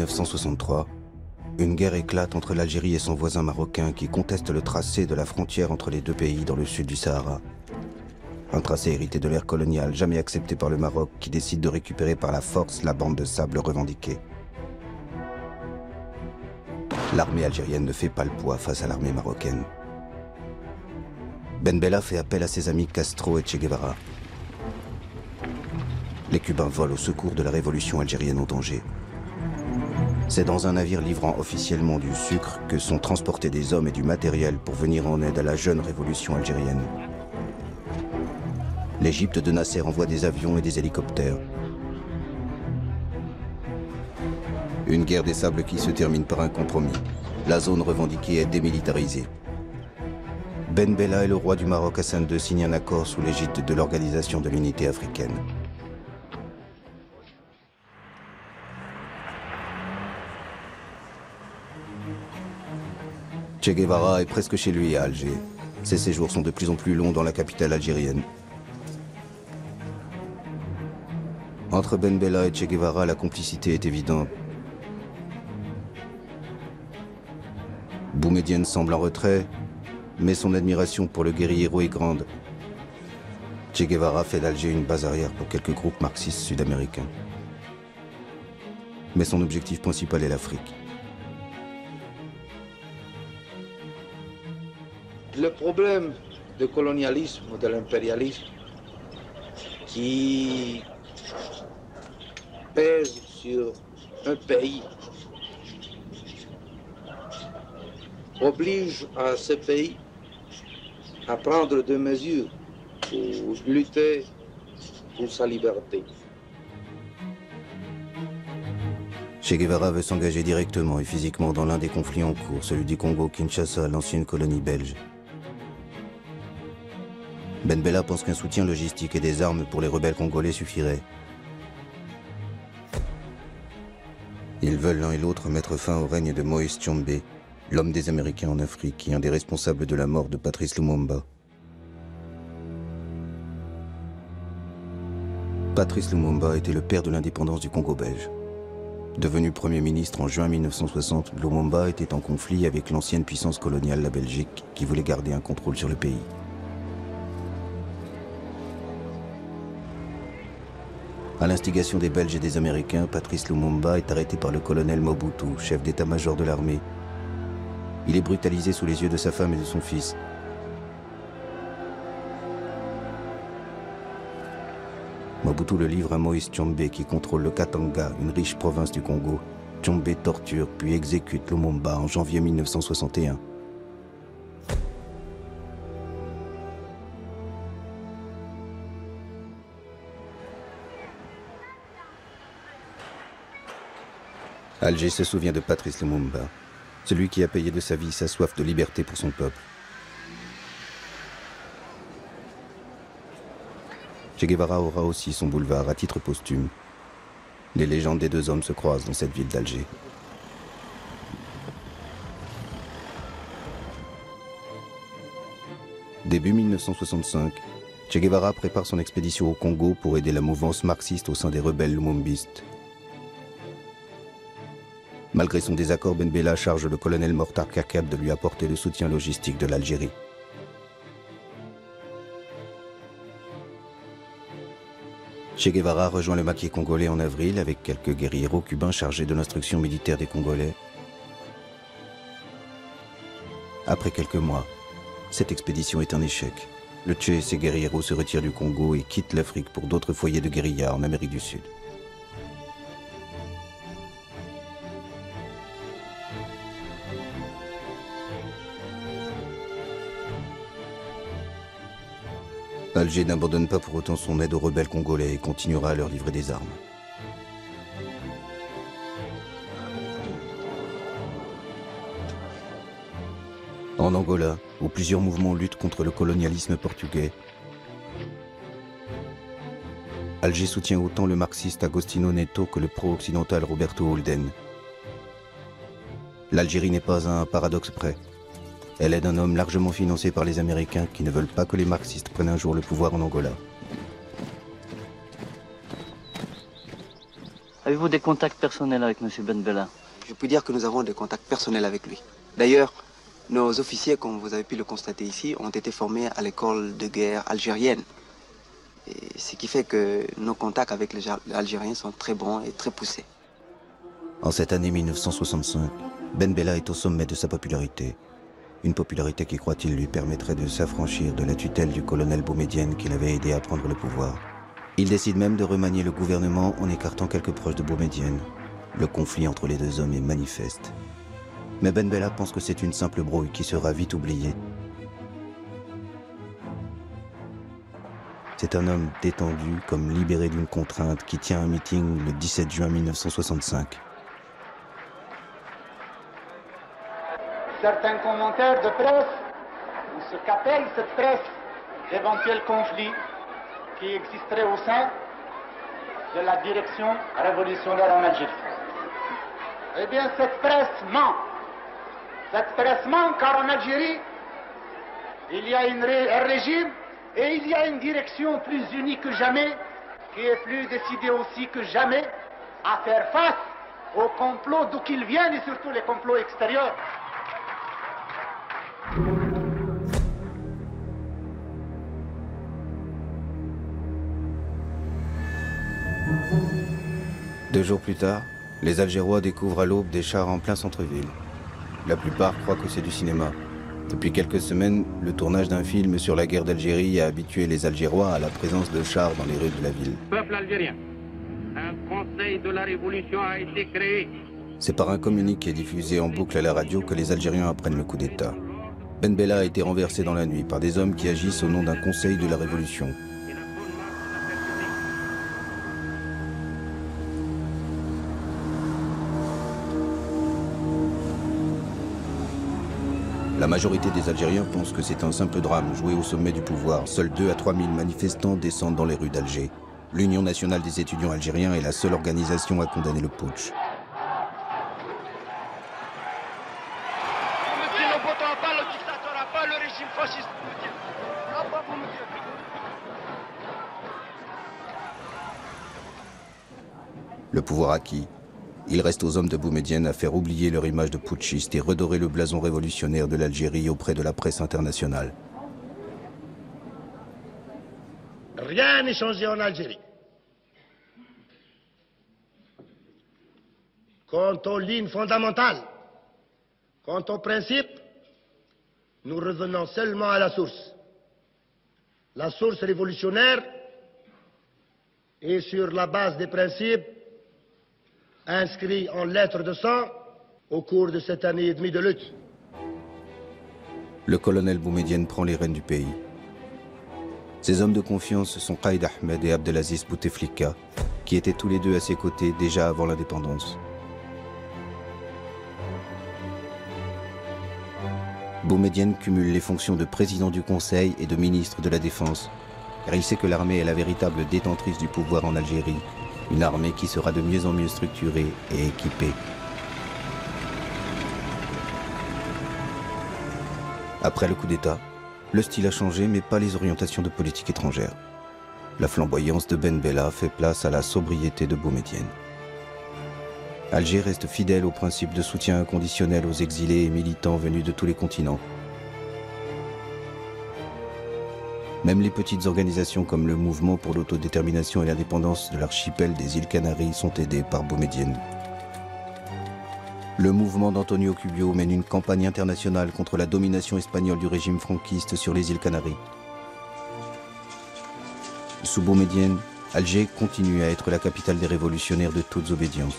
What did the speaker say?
1963, une guerre éclate entre l'Algérie et son voisin marocain qui conteste le tracé de la frontière entre les deux pays dans le sud du Sahara. Un tracé hérité de l'ère coloniale, jamais accepté par le Maroc, qui décide de récupérer par la force la bande de sable revendiquée. L'armée algérienne ne fait pas le poids face à l'armée marocaine. Ben Bella fait appel à ses amis Castro et Che Guevara. Les Cubains volent au secours de la révolution algérienne en danger. C'est dans un navire livrant officiellement du sucre que sont transportés des hommes et du matériel pour venir en aide à la jeune révolution algérienne. L'Égypte de Nasser envoie des avions et des hélicoptères. Une guerre des sables qui se termine par un compromis. La zone revendiquée est démilitarisée. Ben Bella et le roi du Maroc Hassan II signent un accord sous l'égide de l'Organisation de l'Unité africaine. Che Guevara est presque chez lui à Alger. Ses séjours sont de plus en plus longs dans la capitale algérienne. Entre Ben Bella et Che Guevara, la complicité est évidente. Boumedienne semble en retrait, mais son admiration pour le guerriero est grande. Che Guevara fait d'Alger une base arrière pour quelques groupes marxistes sud-américains. Mais son objectif principal est l'Afrique. Le problème du colonialisme ou de l'impérialisme qui pèse sur un pays oblige à ce pays à prendre des mesures pour lutter pour sa liberté. Che Guevara veut s'engager directement et physiquement dans l'un des conflits en cours, celui du Congo-Kinshasa, l'ancienne colonie belge. Ben Bella pense qu'un soutien logistique et des armes pour les rebelles congolais suffirait. Ils veulent l'un et l'autre mettre fin au règne de Moïse Tshombe, l'homme des Américains en Afrique et un des responsables de la mort de Patrice Lumumba. Patrice Lumumba était le père de l'indépendance du Congo belge. Devenu Premier ministre en juin 1960, Lumumba était en conflit avec l'ancienne puissance coloniale, la Belgique, qui voulait garder un contrôle sur le pays. À l'instigation des Belges et des Américains, Patrice Lumumba est arrêté par le colonel Mobutu, chef d'état-major de l'armée. Il est brutalisé sous les yeux de sa femme et de son fils. Mobutu le livre à Moïse Tshombe qui contrôle le Katanga, une riche province du Congo. Tshombe torture puis exécute Lumumba en janvier 1961. Alger se souvient de Patrice Lumumba, celui qui a payé de sa vie sa soif de liberté pour son peuple. Che Guevara aura aussi son boulevard à titre posthume. Les légendes des deux hommes se croisent dans cette ville d'Alger. Début 1965, Che Guevara prépare son expédition au Congo pour aider la mouvance marxiste au sein des rebelles lumumbistes. Malgré son désaccord, Ben Bella charge le colonel Mortar Kakab de lui apporter le soutien logistique de l'Algérie. Che Guevara rejoint le maquis congolais en avril avec quelques guerrieros cubains chargés de l'instruction militaire des Congolais. Après quelques mois, cette expédition est un échec. Le Che et ses guerrieros se retirent du Congo et quittent l'Afrique pour d'autres foyers de guérilla en Amérique du Sud. Alger n'abandonne pas pour autant son aide aux rebelles congolais et continuera à leur livrer des armes. En Angola, où plusieurs mouvements luttent contre le colonialisme portugais, Alger soutient autant le marxiste Agostinho Neto que le pro-occidental Roberto Holden. L'Algérie n'est pas à un paradoxe près. Elle aide un homme largement financé par les Américains qui ne veulent pas que les marxistes prennent un jour le pouvoir en Angola. Avez-vous des contacts personnels avec M. Ben Bella? Je peux dire que nous avons des contacts personnels avec lui. D'ailleurs, nos officiers, comme vous avez pu le constater ici, ont été formés à l'école de guerre algérienne. Et ce qui fait que nos contacts avec les Algériens sont très bons et très poussés. En cette année 1965, Ben Bella est au sommet de sa popularité. Une popularité qui, croit-il, lui permettrait de s'affranchir de la tutelle du colonel Boumedienne qui l'avait aidé à prendre le pouvoir. Il décide même de remanier le gouvernement en écartant quelques proches de Boumedienne. Le conflit entre les deux hommes est manifeste. Mais Ben Bella pense que c'est une simple brouille qui sera vite oubliée. C'est un homme détendu, comme libéré d'une contrainte, qui tient un meeting le 17 juin 1965. Certains commentaires de presse, ou ce qu'appelle cette presse, d'éventuels conflits qui existeraient au sein de la direction révolutionnaire en Algérie. Eh bien, cette presse ment. Cette presse ment car en Algérie, il y a un régime et il y a une direction plus unie que jamais, qui est plus décidée aussi que jamais à faire face aux complots d'où qu'ils viennent et surtout les complots extérieurs. Deux jours plus tard, les Algérois découvrent à l'aube des chars en plein centre-ville. La plupart croient que c'est du cinéma. Depuis quelques semaines, le tournage d'un film sur la guerre d'Algérie a habitué les Algérois à la présence de chars dans les rues de la ville. Peuple algérien, un conseil de la révolution a été créé. C'est par un communiqué diffusé en boucle à la radio que les Algériens apprennent le coup d'État. Ben Bella a été renversé dans la nuit par des hommes qui agissent au nom d'un conseil de la révolution. La majorité des Algériens pensent que c'est un simple drame joué au sommet du pouvoir. Seuls 2 à 3 000 manifestants descendent dans les rues d'Alger. L'Union nationale des étudiants algériens est la seule organisation à condamner le putsch. Le pouvoir acquis, il reste aux hommes de Boumedienne à faire oublier leur image de putschiste et redorer le blason révolutionnaire de l'Algérie auprès de la presse internationale. Rien n'est changé en Algérie. Quant aux lignes fondamentales, quant aux principes, nous revenons seulement à la source. La source révolutionnaire est sur la base des principes inscrits en lettres de sang au cours de cette année et demie de lutte. Le colonel Boumedienne prend les rênes du pays. Ses hommes de confiance sont Qaïd Ahmed et Abdelaziz Bouteflika, qui étaient tous les deux à ses côtés déjà avant l'indépendance. Boumedienne cumule les fonctions de président du Conseil et de ministre de la Défense, car il sait que l'armée est la véritable détentrice du pouvoir en Algérie, une armée qui sera de mieux en mieux structurée et équipée. Après le coup d'État, le style a changé, mais pas les orientations de politique étrangère. La flamboyance de Ben Bella fait place à la sobriété de Boumedienne. Alger reste fidèle au principe de soutien inconditionnel aux exilés et militants venus de tous les continents. Même les petites organisations comme le Mouvement pour l'autodétermination et l'indépendance de l'archipel des îles Canaries sont aidées par Boumedienne. Le mouvement d'Antonio Cubio mène une campagne internationale contre la domination espagnole du régime franquiste sur les îles Canaries. Sous Boumedienne, Alger continue à être la capitale des révolutionnaires de toutes obédiences.